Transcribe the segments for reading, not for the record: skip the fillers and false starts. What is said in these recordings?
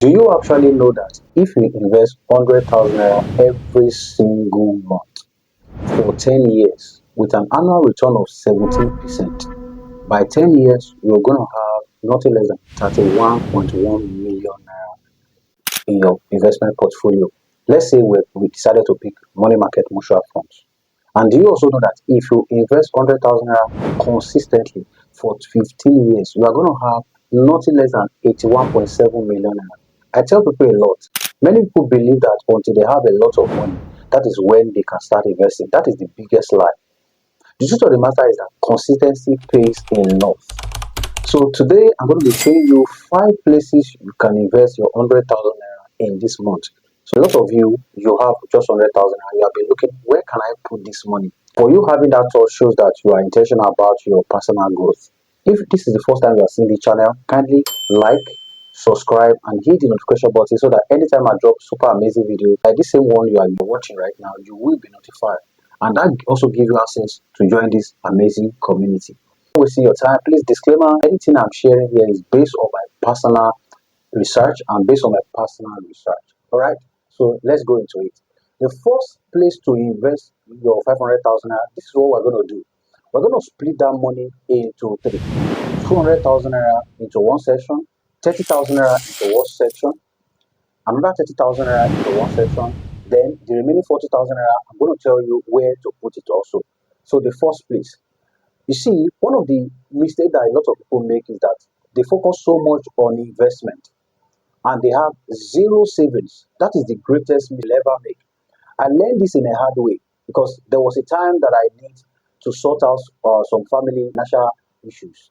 Do you actually know that if you invest 100,000 naira every single month for 10 years with an annual return of 17%, by 10 years you're going to have nothing less than 31.1 million naira in your investment portfolio? Let's say we decided to pick money market mutual funds. And do you also know that if you invest 100,000 naira consistently for 15 years, you are going to have nothing less than 81.7 million naira? I tell people a lot. Many people believe that until they have a lot of money, that is when they can start investing. That is the biggest lie. The truth of the matter is that consistency pays enough. So today I'm going to be showing you 5 places you can invest your 100,000 naira in this month. So a lot of you have just 100,000 naira. You have been looking, where can I put this money? For you having that thought shows that you are intentional about your personal growth. If this is the first time you are seeing the channel, kindly like, subscribe, and hit the notification button so that anytime I drop super amazing video like this same one you are watching right now, you will be notified. And that also gives you access to join this amazing community. Wasting your time, please disclaimer, anything I'm sharing here is based on my personal research and based on my personal research. All right, so let's go into it. The first place to invest your 500,000 naira, this is what we're going to do. We're going to split that money into three: 200,000 naira into one section, 30,000 naira into one section, another 30,000 naira into one section, then the remaining 40,000 naira, I'm going to tell you where to put it also. So the first place, you see, one of the mistakes that a lot of people make is that they focus so much on investment and they have zero savings. That is the greatest mistake you'll ever make. I learned this in a hard way because there was a time that I need to sort out some family financial issues.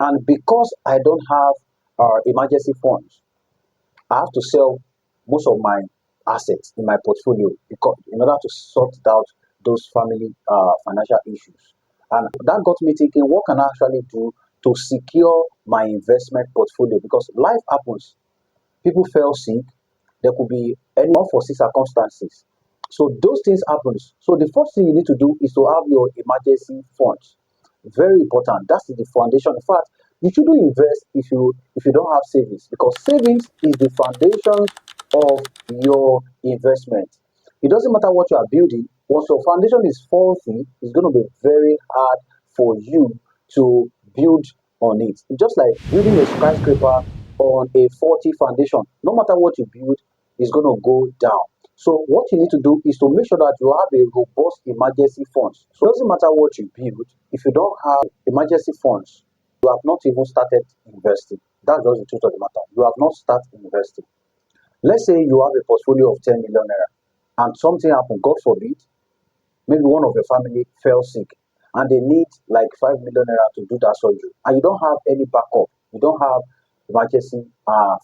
And because I don't have emergency funds, I have to sell most of my assets in my portfolio because in order to sort out those family financial issues. And that got me thinking, what can I actually do to secure my investment portfolio? Because life happens. People fell sick. There could be any unforeseen circumstances. So those things happen. So the first thing you need to do is to have your emergency funds. Very important. That's the foundation. In fact, you shouldn't invest if you don't have savings, because savings is the foundation of your investment. It doesn't matter what you are building. Once your foundation is faulty, it's going to be very hard for you to build on it. Just like building a skyscraper on a faulty foundation, no matter what you build, it's going to go down. So what you need to do is to make sure that you have a robust emergency funds. So it doesn't matter what you build, if you don't have emergency funds, you have not even started investing. That's just the truth of the matter. You have not started investing. Let's say you have a portfolio of 10 million naira and something happened, God forbid, maybe one of your family fell sick and they need like 5 million naira to do that surgery, and you don't have any backup, you don't have emergency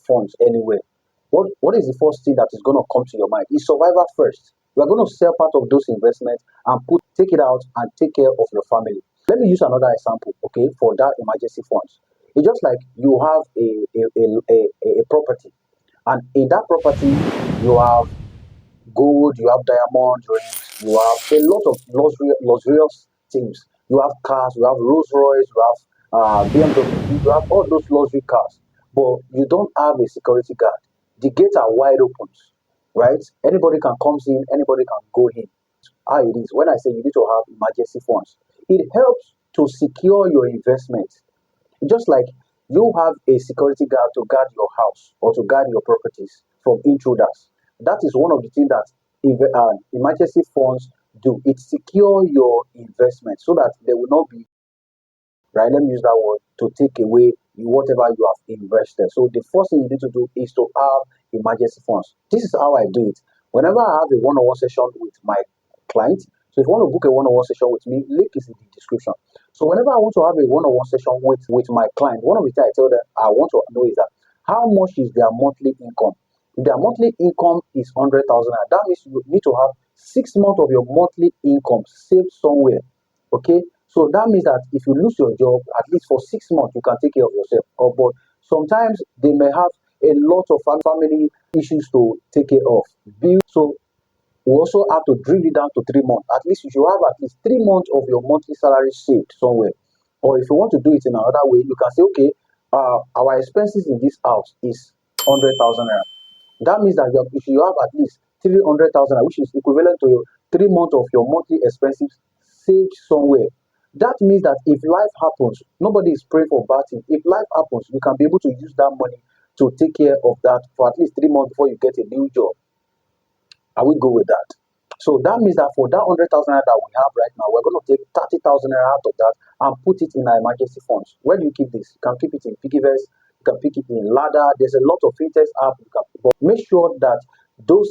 funds anywhere. What is the first thing that is going to come to your mind? Is survival first. You are going to sell part of those investments and take it out and take care of your family. Let me use another example, okay, for that emergency funds. It's just like you have a property, and in that property you have gold, you have diamond rings, you have a lot of luxurious things. You have cars, you have Rolls Royce, you have BMW, you have all those luxury cars, but you don't have a security guard. The gates are wide open, right? Anybody can come in, anybody can go in. How it is. When I say you need to have emergency funds, it helps to secure your investment. Just like you have a security guard to guard your house or to guard your properties from intruders. That is one of the things that emergency funds do. It secure your investment so that there will not be, right? Let me use that word, to take away whatever you have invested. So the first thing you need to do is to have emergency funds. This is how I do it. Whenever I have a one-on-one session with my client, so if you want to book a one-on-one session with me, link is in the description. So whenever I want to have a one-on-one session with my client, one of the things I tell them I want to know is that how much is their monthly income. If their monthly income is 100,000, that means you need to have 6 months of your monthly income saved somewhere. Okay, so that means that if you lose your job, at least for 6 months, you can take care of yourself. But sometimes they may have a lot of family issues to take care of. So we also have to drill it down to 3 months. At least you should have at least 3 months of your monthly salary saved somewhere. Or if you want to do it in another way, you can say, okay, our expenses in this house is 100,000 naira. That means that if you have at least 300,000 naira, which is equivalent to your 3 months of your monthly expenses saved somewhere. That means that if life happens, nobody is praying for bad things. If life happens, you can be able to use that money to take care of that for at least 3 months before you get a new job. Are we good with that? So that means that for that 100,000 naira that we have right now, we're going to take 30,000 naira out of that and put it in our emergency funds. Where do you keep this? You can keep it in Piggyvest, you can pick it in Ladder. There's a lot of fintech app you can, but make sure that those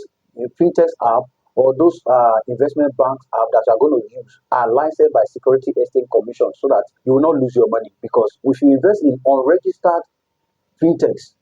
fintech app or those investment banks app that you are going to use are licensed by Security Exchange Commission so that you will not lose your money. Because if you invest in unregistered fintechs,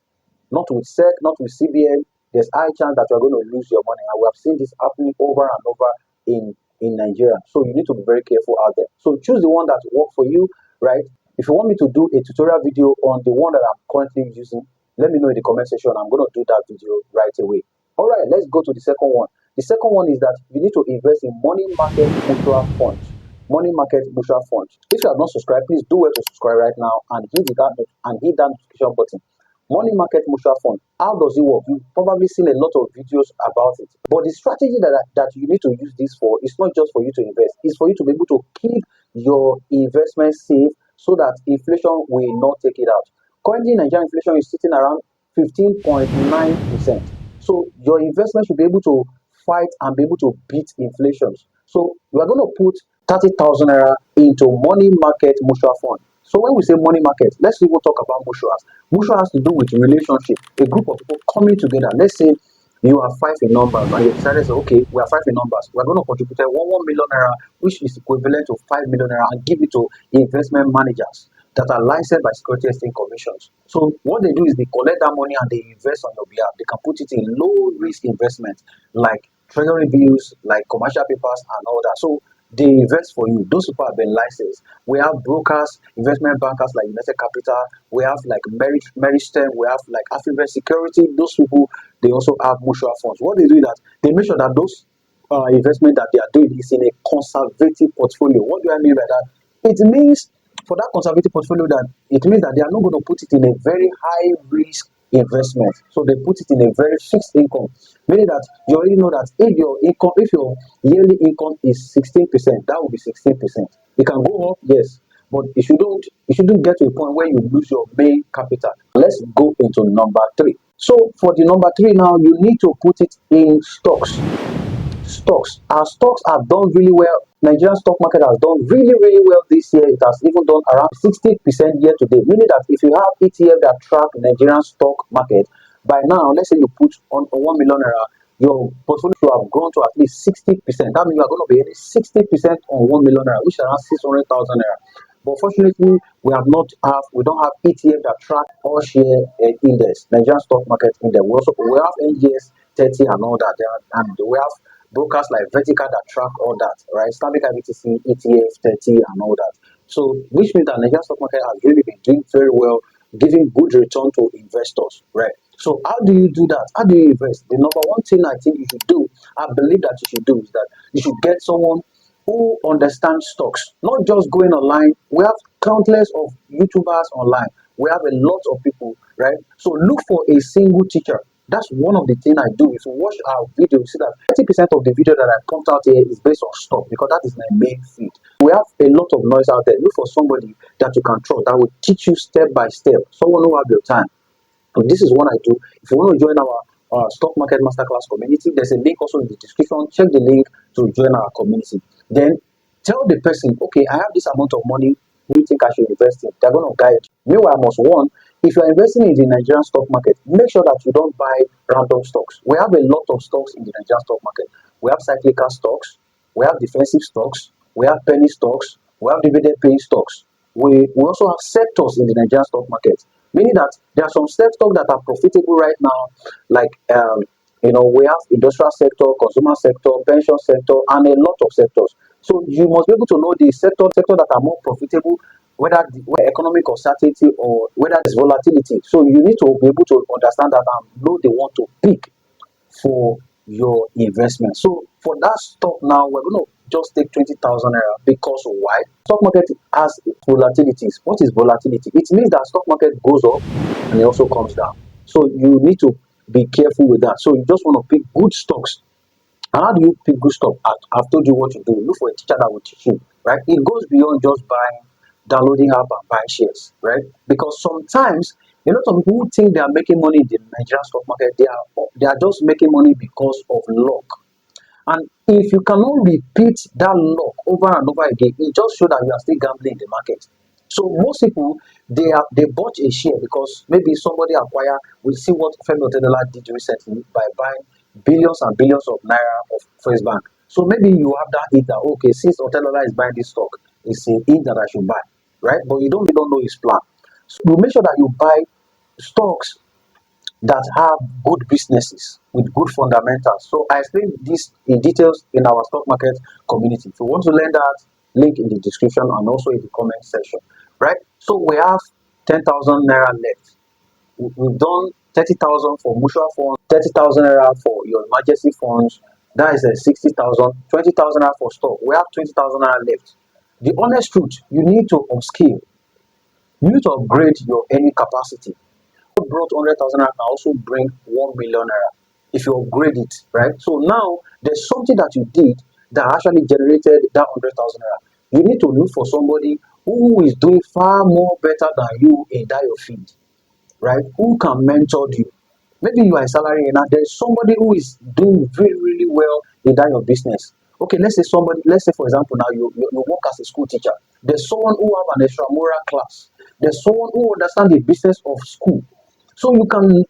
not with SEC, not with CBN, there's high chance that you're going to lose your money. And we have seen this happening over and over in Nigeria. So you need to be very careful out there. So choose the one that works for you, right? If you want me to do a tutorial video on the one that I'm currently using, let me know in the comment section. I'm going to do that video right away. All right, let's go to the second one. The second one is that you need to invest in money market mutual funds. Money market mutual funds. If you have not subscribed, please do well to subscribe right now and hit that notification button. Money market mutual fund. How does it work? You've probably seen a lot of videos about it. But the strategy that you need to use this for is not just for you to invest. It's for you to be able to keep your investment safe so that inflation will not take it out. Currently, Nigerian inflation is sitting around 15.9%. So your investment should be able to fight and be able to beat inflation. So we are going to put 30,000 naira into money market mutual fund. So when we say money market, let's even talk about mutuals. Mutual has to do with relationship, a group of people coming together. Let's say you are five in numbers and you decided to say, okay, we are five in numbers. We're going to contribute 1 million naira, which is equivalent to 5 million naira, and give it to investment managers that are licensed by Security Exchange Commissions. So what they do is they collect that money and they invest on your behalf. They can put it in low risk investments like treasury bills, like commercial papers and all that. So they invest for you. Those people have been licensed. We have brokers, investment bankers like United Capital. We have like Meristem. We have like Afrivest Security. Those people, they also have mutual funds. What they do is that they make sure that those investment that they are doing is in a conservative portfolio. What do I mean by that? It means for that conservative portfolio that it means that they are not going to put it in a very high risk investment. So they put it in a very fixed income, meaning that you already know that if your yearly income is 16%, that will be 16%. It can go up, yes, but it shouldn't get to a point where you lose your main capital. Let's go into number three. So for the number three now, you need to put it in stocks. Our stocks have done really well. Nigerian stock market has done really, really well this year. It has even done around 60% year to date. Meaning that if you have ETF that track Nigerian stock market, by now, let's say you put on 1 million naira, your portfolio should have grown to at least 60%. That means you are going to be earning 60% on 1 million naira, which is around 600,000 naira. But fortunately, we don't have ETF that track all share index, Nigerian stock market index. We have NGS 30 and all that, and we have brokers like Vertical that track all that, right? Stanbic IBTC, ETF 30 and all that. So which means that Nigerian stock market has really been doing very well, giving good return to investors, right? So how do you do that? How do you invest? The number one thing I think you should do, I believe that you should do, is that you should get someone who understands stocks, not just going online. We have countless of YouTubers online. We have a lot of people, right? So look for a single teacher. That's one of the things I do. If you watch our video, you see that 30% of the video that I pumped out here is based on stock because that is my main feed. We have a lot of noise out there. Look for somebody that you can trust that will teach you step by step. Someone who have your time. And this is what I do. If you want to join our stock market masterclass community, there's a link also in the description. Check the link to join our community. Then tell the person, okay, I have this amount of money. Who do you think I should invest in? They're going to guide you. Meanwhile, must one, if you're investing in the Nigerian stock market, make sure that you don't buy random stocks. We have a lot of stocks in the Nigerian stock market. We have cyclical stocks, we have defensive stocks, we have penny stocks, we have dividend paying stocks. We also have sectors in the Nigerian stock market, meaning that there are some sectors that are profitable right now, like we have industrial sector, consumer sector, pension sector, and a lot of sectors. So you must be able to know the sector that are more profitable, whether economic uncertainty or whether there's volatility. So you need to be able to understand that and know they want to pick for your investment. So for that stock now, we're going to just take 20,000 naira because why? Stock market has volatilities. What is volatility? It means that stock market goes up and it also comes down. So you need to be careful with that. So you just want to pick good stocks. And how do you pick good stock? I've told you what to do. Look for a teacher that will teach you, right? It goes beyond just buying, downloading app and buying shares, right? Because sometimes a lot of people who think they are making money in the Nigerian stock market, they are just making money because of luck. And if you cannot repeat that luck over and over again, it just shows that you are still gambling in the market. So most people they bought a share because maybe somebody acquire. We see what Femi Otedola did recently by buying billions and billions of naira of First Bank. So maybe you have that hit that okay, since Otedola is buying this stock, it's a hit that I should buy, right? But you don't know his plan. So you make sure that you buy stocks that have good businesses with good fundamentals. So I explained this in details in our stock market community. If you want to learn that, link in the description and also in the comment section. Right? So we have 10,000 naira left. We've done 30,000 for mutual funds, 30,000 naira for your emergency funds. That is a 60,000, 20,000 naira for stock. We have 20,000 naira left. The honest truth, you need to upskill. You need to upgrade your earning capacity. Brought 100,000 naira can also bring 1 million naira if you upgrade it, right? So now there's something that you did that actually generated that 100,000 naira. You need to look for somebody who is doing far more better than you in that your field, right? Who can mentor you. Maybe you are a salary earner. There's somebody who is doing really, really well in that your business. Okay, let's say for example, now you work as a school teacher. There's someone who have an extramural class. There's someone who understands the business of school. So you can,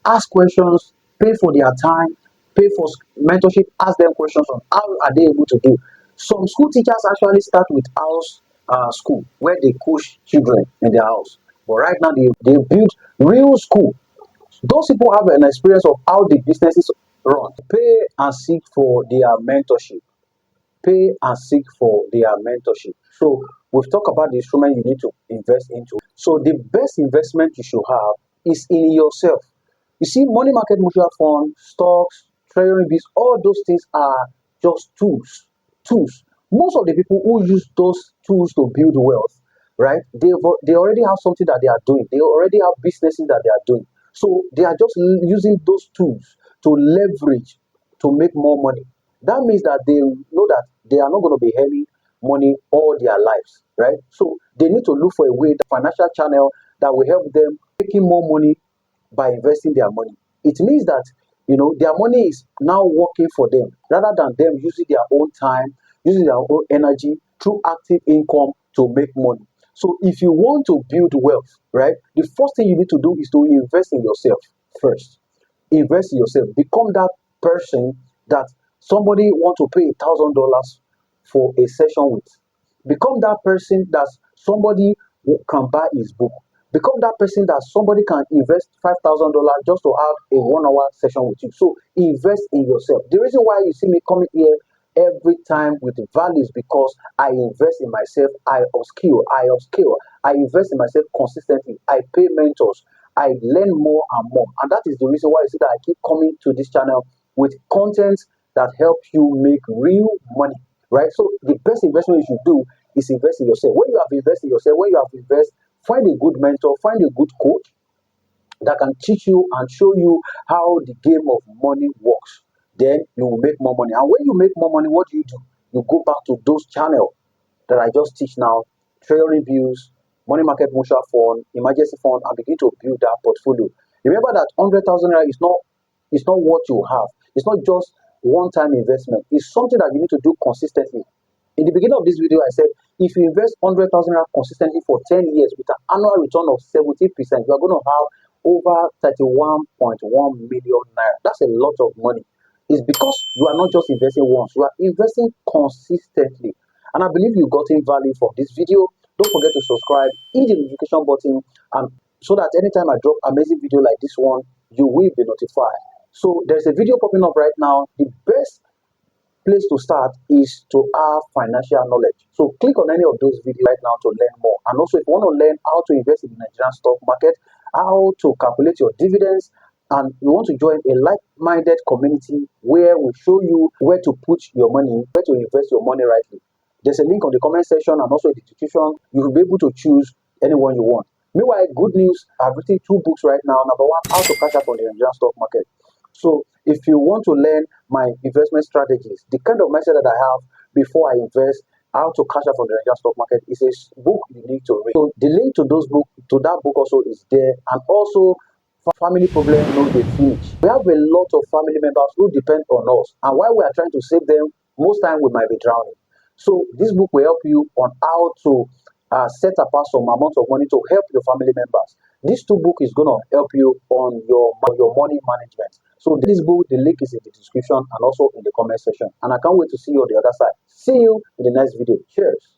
ask questions, pay for their time, pay for mentorship, ask them questions on how are they able to do. Some school teachers actually start with house school where they coach children in their house. But right now they build real school. Those people have an experience of how the businesses run. Pay and seek for their mentorship. Pay and seek for their mentorship. So we've talked about the instrument you need to invest into. So the best investment you should have is in yourself. You see, money market mutual fund, stocks, treasury bills, all those things are just tools. Tools. Most of the people who use those tools to build wealth, right? They already have something that they are doing. They already have businesses that they are doing. So they are just using those tools to leverage to make more money. That means that they know that they are not going to be earning money all their lives, right? So they need to look for a way, the financial channel that will help them making more money by investing their money. It means that their money is now working for them rather than them using their own time, using their own energy through active income to make money. So if you want to build wealth, right, the first thing you need to do is to invest in yourself first. Invest in yourself. Become that person that somebody want to pay $1,000 for a session with. Become that person that somebody can buy his book. Become that person that somebody can invest $5,000 just to have a 1 hour session with you. So invest in yourself. The reason why you see me coming here every time with value is because I invest in myself. I invest in myself consistently. I pay mentors. I learn more and more. And that is the reason why you see that I keep coming to this channel with content that helps you make real money. Right? So the best investment you should do is invest in yourself. When you have invested in yourself, when you have invested, find a good mentor, find a good coach that can teach you and show you how the game of money works. Then you will make more money. And when you make more money, what do? You go back to those channels that I just teach now, treasury bills, money market mutual fund, emergency fund, and begin to build that portfolio. Remember that 100,000 naira is not what you have. It's not just one-time investment. It's something that you need to do consistently. In the beginning of this video, I said, if you invest 100,000 naira consistently for 10 years with an annual return of 70%, you are going to have over 31.1 million naira. That's a lot of money. It's because you are not just investing once, you are investing consistently. And I believe you got in value from this video. Don't forget to subscribe, hit the notification button, and so that anytime I drop amazing video like this one, you will be notified. So there's a video popping up right now. The best place to start is to have financial knowledge. So click on any of those videos right now to learn more. And also, if you want to learn how to invest in the Nigerian stock market, how to calculate your dividends, and you want to join a like-minded community where we show you where to put your money, where to invest your money rightly. There's a link on the comment section and also in the description. You will be able to choose anyone you want. Meanwhile, good news, I've written two books right now. Number one, How to Cash Out on the Nigerian Stock Market. So if you want to learn my investment strategies, the kind of mindset that I have before I invest, how to cash out from the Nigerian stock market is a book you need to read. So the link to that book also is there, and also family problem no dey finish. We have a lot of family members who depend on us, and while we are trying to save them, most time we might be drowning. So this book will help you on how to set apart some amount of money to help your family members. This two book is gonna help you on your money management. So this book, the link is in the description and also in the comment section. And I can't wait to see you on the other side. See you in the next video. Cheers.